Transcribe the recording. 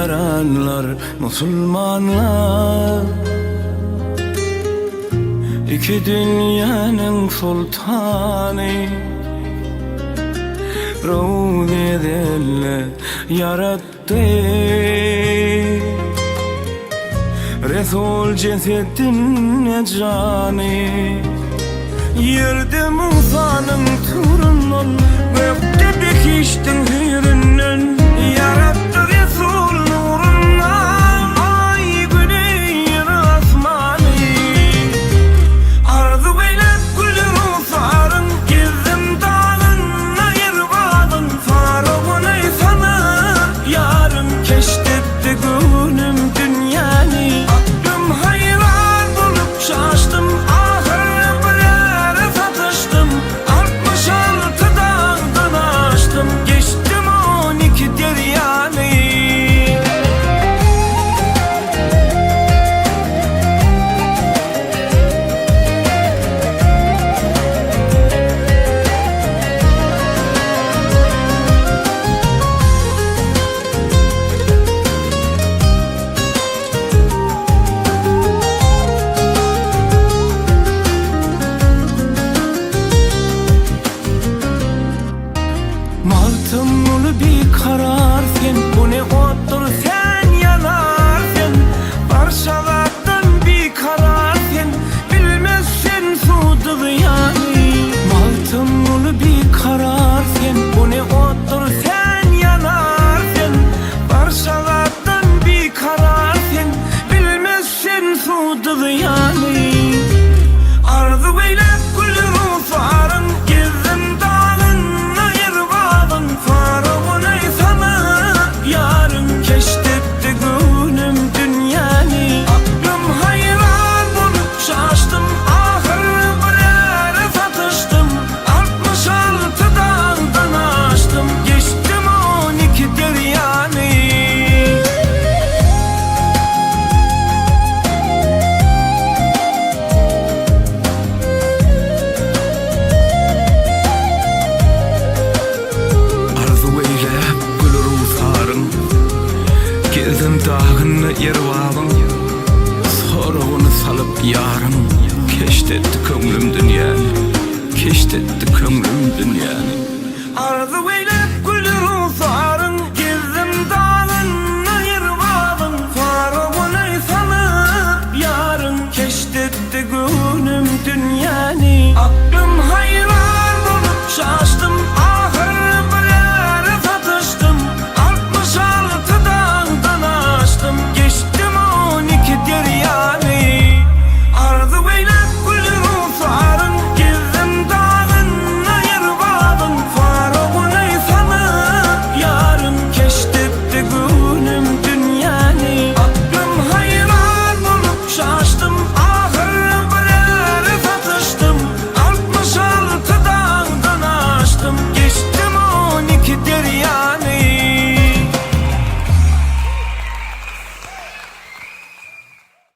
yaranlar musulmanlar, iki dünyanın sultanı, Ravzedelle yarattı. Resul cesedin canı, yerde Musa'nın turunun, gökte dikiştin hürünün, yarattı Resul nurundan, ay güneyin asmanı. Arzu eylep gülün sarın, gezdim dağın, ayır bağın, farağını sanıp, yarım keşfetti gönlüm dünyanı. Aklım hayran bulup şaştım, ahır bir yere satıştım. 66 dağdan aştım, geçtim 12 deryanı. Maltımlı bir karar sen, bu ne ottur sen yanar sen. Parçalardan bir karar sen, bilmezsen sudur yani. Maltımlı bir karar sen, bu ne ottur sen yanar sen. Parçalardan bir karar sen, bilmezsen sudur yani. Arzu eylep gülün sarın, gezdim dağın, ayır bağın, farağını sanıp, yarın keşfetti gönlüm dünyanı. Aklım hayran bulup şaştım, ahır bir yere satıştım. 66 dağdan aştım, geçtim 12 deryanı. Gezdim dağını yervağın, sorağını salıp yarım, keşfetti kömrüm dünyanı, keşfetti kömrüm dünyanı.